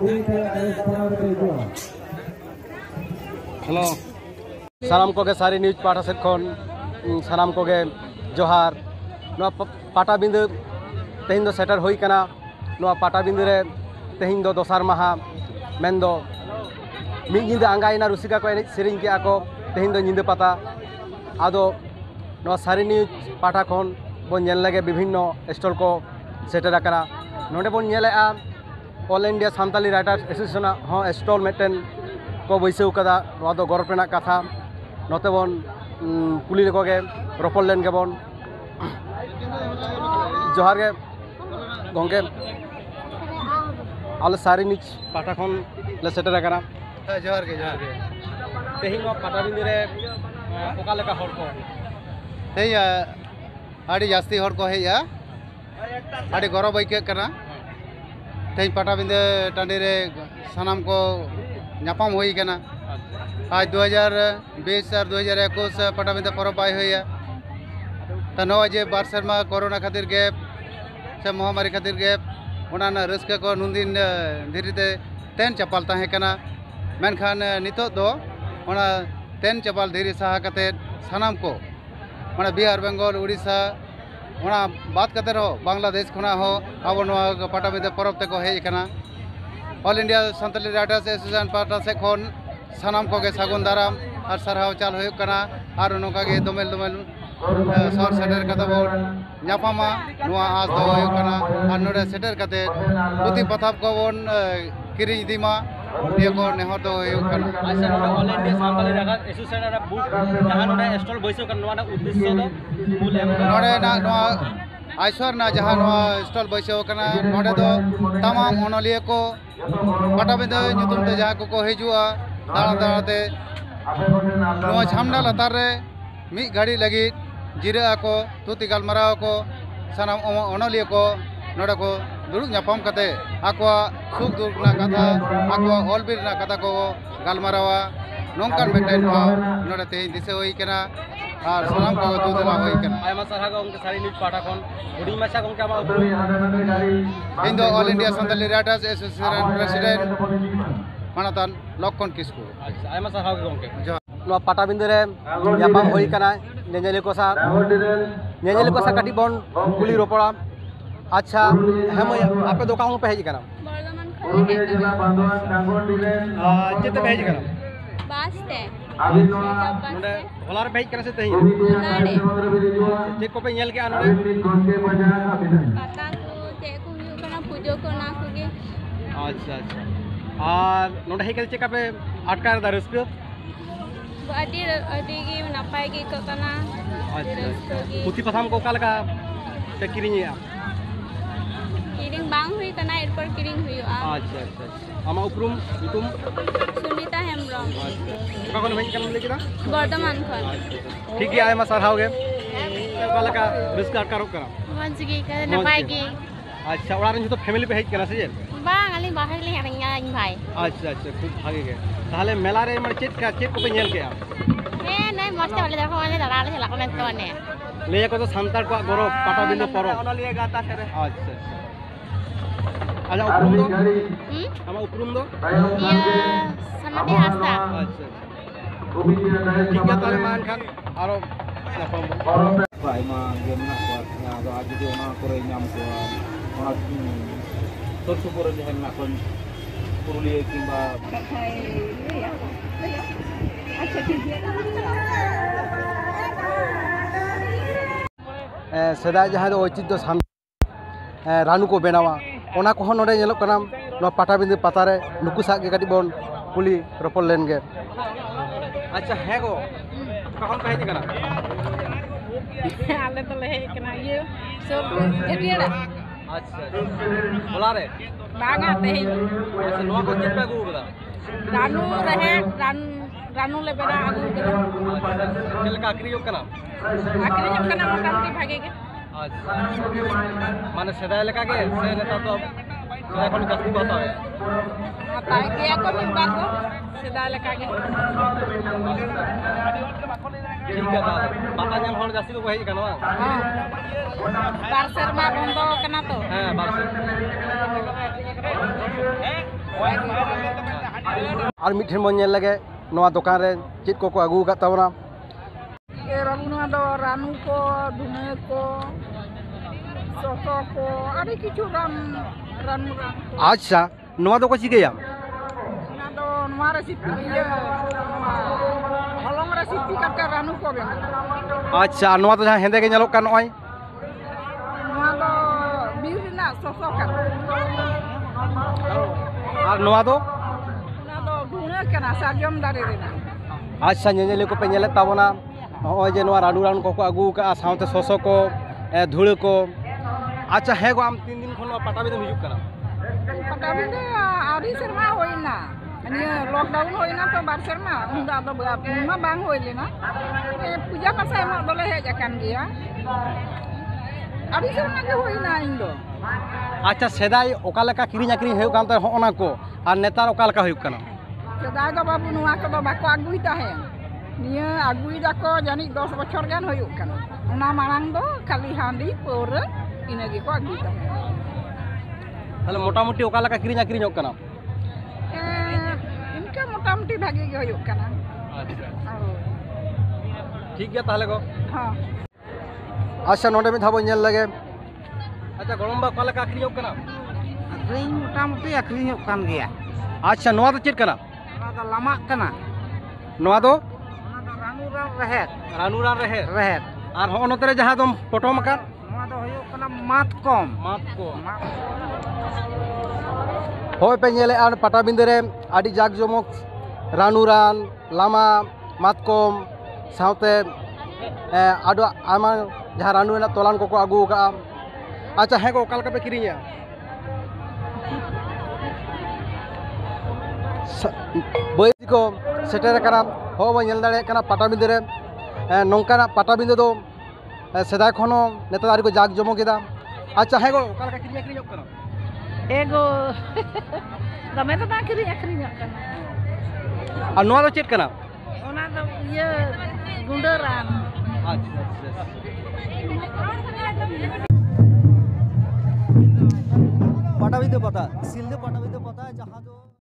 hello सानाम Koge सारी news पाठा set खन सानाम कोगे जोहार नो पाटाबिंद तेहिं दो सेटर होई कना नो पाटाबिंद रे तेहिं दो दोसार माहा मेन दो मिद निंदा आंगायना रुसिका को एनेज सेरिंग के आको तेहिं दो निंदा पाता आदो नो सारी न्यूज पाठा खन बन नेल लगे विभिन्न स्टॉल को सेटर आकना नोडे बन नेलेआ all India Santali writers association हो स्टॉल मेटेन को बैसव कदा नो दो गौरव रेना कथा नोते बन कुली कोगे रोपल लेन गेबन जोहार गे गंगे आले सारी न्यूज पाठा खन ले सेटर आकना जोहार गे तेहिं नो पाटाबिंद रे ओका लेका हर को तेहिं आड़ी जास्ती हर को हेया आड़ी गौरव आइके कना तेहिं पाटाबिंद टांडी रे सानाम को नापाम होई कना आज 2020 और 2021 पाटाबिंद परब बाय होया त नो जे बार सेरमा कोरोना खातिर गैप से महामारी खातिर गैप ओना रस्का को नुंदिन धीरेते तेन चपाल ताहे कना मेनखान नितो दो ओना तेन चपाल धीरे साहा कते सानाम को माने बिहार बेंगल उड़ीसा ओना बात कते रहो बांग्लादेश खना हो अब नो पाटाबिंद परब ते को हेज कना all India Santali writers association पाटा से खन सानाम कोगे सागुन दाराम और सरहाव चाल होय कना और नोका गे दोमेल दोमेल सर सेटर कते बो न्यापामा नोआ आज दो होय कना और नोडे सेटर कते पुति पथाप को बन किरि दिमा ये को नेहर दो होय कना अच्छा all India Santali writers association रा बुक जहां नोडे स्टॉल बैसो कन नोना उद्देश्य दो मूल एम नोडे ना नोआ आइसर ना जहां नोआ स्टॉल बैसो कना नोडे दो तमाम ओनलिया को पाटाबिंद ᱧᱩᱛᱩᱢ ᱛᱮ ᱡᱟᱦᱟᱸ ᱠᱚᱠᱚ ᱦᱤᱡᱩᱜᱼᱟ ᱫᱟᱬᱟ ᱫᱟᱬᱟᱛᱮ ᱱᱚᱣᱟ ᱪᱷᱟᱢᱰᱟ ᱞᱟᱛᱟᱨ ᱨᱮ ᱢᱤᱫ ᱜᱷᱟᱹᱲᱤ ᱞᱟᱹᱜᱤᱫ ᱡᱤᱨᱟᱹᱜ ᱟᱠᱚ ᱛᱩᱛᱤ ᱜᱟᱞᱢᱟᱨᱟᱣ ᱟᱠᱚ ᱥᱟᱱᱟᱢ ᱚᱱᱚᱞᱤᱭᱟᱹ ᱠᱚ ᱱᱚᱰᱮ ᱠᱚ ᱫᱩᱲᱩᱵ ᱧᱟᱯᱟᱢ ᱠᱟᱛᱮ ᱟᱠᱚᱣᱟᱜ ᱥᱩᱠ ᱫᱩᱠ ᱨᱮᱱᱟᱜ ᱠᱟᱛᱷᱟ ᱟᱠᱚᱣᱟᱜ ᱚᱞ ᱵᱤᱞ ᱨᱮᱱᱟᱜ ᱠᱟᱛᱷᱟ ᱠᱚ ᱜᱟᱞᱢᱟᱨᱟᱣᱟ ᱱᱚᱝᱠᱟᱱ ᱢᱤᱫᱴᱮᱱ ᱱᱚᱰᱮ ᱛᱮᱦᱮᱧ ᱫᱤᱥᱟᱹ ᱦᱩᱭ ᱠᱟᱱᱟ और सानाम को दुदला होई कना आयमा सारा गंके सारी न्यूज पाठा खन हुडी माछा गंके आमा इन दो all India Santali writers association president मानतान लक्षण किस्कु अच्छा आयमा सारा गंके नो पाटाबिंद रे यापाम होई कना नेनेले को सा काटी बन कुली रोपड़ा अच्छा हम आपे दुकान पे हेज कना बर्धमान जेते पे हेज कना बासते नोडे होलार बेज कना से तही चेक को पे नेल के आनोडे पता को चेक को हुयो कना पूजो को ना कोगे अच्छा अच्छा और नोडे हेकल चेक पे अटकार दा रस्क अडी गी नापाय गी को कना अच्छा पुथि पथाम को कालका ते किरिंगया किरिंग बांग हुई कना एरपर किरिंग हुयो अच्छा अच्छा आमा उपरुम तुम सुनीता हेमब्रम अच्छा कखन भेज कन लेकिरा बर्धमान खन ठीक है आय मा सरहाव गे कालका रिस्क अटकारो करा मंच गी का नापाय गी अच्छा ओरा रन तो फैमिली पे हेज कना से बांग आली बाहर ले आनिया इन भाई अच्छा अच्छा खूब भागे गे ताहले मेला रे माने चेक को पे नेल के ए नै मस्त वाले देखो वाले दादा ले चला कोने तो ने ले को तो संतार को गौरव पाटाबिंद परब ओनलिए गाता करे अच्छा अच्छा उपरुम दो आमा उपरुम दो ये समाधि हास्ता अच्छा ठीक है ताले मान खान आरो नापम आइमा गेम ना को आदो आज जदि ओना करे नाम को ओना सुर सुपुर जहन ना कोन पुरुलिया किंबा अच्छा ठीक है सदा जहां दो औचित्य साम रानू को बेनावा ओना को नोडे नेलो कना नो पाटाबिंद पता रे नुकु सा के काटी बन कुली रोपल लेन गे अच्छा है गो कखन कहि दिकना आले तो ले कना ये सब एटियाडा अच्छा बोला रे बागा ते अच्छा नो को चिप पे गु बदा रानू रहे रानू ले बेना आगु कना चल का आखरी कना मोटामोटी भागे के अच्छा माने सेदाय लेका के से नेता तो सेदाय कोन गस्ती बताओ बताए के को निबार को सेदाय लेका के ठीक है पता नेल होन जास्ती को हेज कना हां बार शर्मा बंदो कना तो हां बार और मिठे बन नेल लगे नवा दुकान रे चेक को आगू का तबना रघुना दो रानू को धुने को सोसो को अरे किछु रानू अच्छा नवा दो को चिकेया ना दो नवा रेसिपी ये हलंग रेसिपी करके रानू को बे अच्छा नवा तो जहां हेंदे के नेलो कान ओय नवा दो बीरना सोसो का और नवा दो धुने केना साजम दारे देना अच्छा नेले को पे नेले ताबना होय जे नवा राडू रान को आगू का साउते सोसो को धुळे को अच्छा है गो आम 3 दिन खन पटाबिंदे हिजुक कना पटाबिंदे आरी शर्मा होइना अनि लॉकडाउन होइना तो बार शर्मा उंदा तो मा बांग होइलेना पूजा पासा एमा दोले हे जाकान गिया आरी शर्मा के होइना इंदो अच्छा सेदाई ओका लेका किरिन आकरी हेउ कांते होना को और नेतार ओका लेका हुक कना सेदाई दो बाबू नुआ को बाको आगुइता है निया आगुइदा को जानी 10 बछर गान हुक कना उना मांग दो खाली हांडी पोर इनगे को आगुइता है ताले मोटा मोटी ओका लेका किरिन आकरी होक कना इनका मोटा मोटी भागे के हुक कना अच्छा ठीक गया ताले को हां अच्छा नोडे में धाबो नेल लगे अच्छा गरम बा ओका लेका आकरी होक कना आकरी मोटा मोटी आकरी होक कान गया अच्छा नवा तो चेक कना ना तो लमा कना नवा दो रानू रान रहेत और हो नतरे जहां दम पटम का नवा दो होयो कना मात कम होय पे नेले आर पटाबिंदे रे आडी जाग जमक रानू रान लामा मातकम साउते आडो आमा जहां रानू ना तोलान को आगू का अच्छा है को ओकाल का पे किरिया बई को सेटर कना हो नेल दाड़े कना पटाबिंदे रे नौका पटाबिंदे दो सेदा खनो नेता दारी को जाग जमो केदा अच्छा है को ओकाल का किरिया किरिया कना एगो दमे तो बाकरी आखरी कना और नवा तो चेक कना ओना तो ये गुंडरान अच्छा पटाबिंदे पता सिलदे पटाबिंदे पता है जहां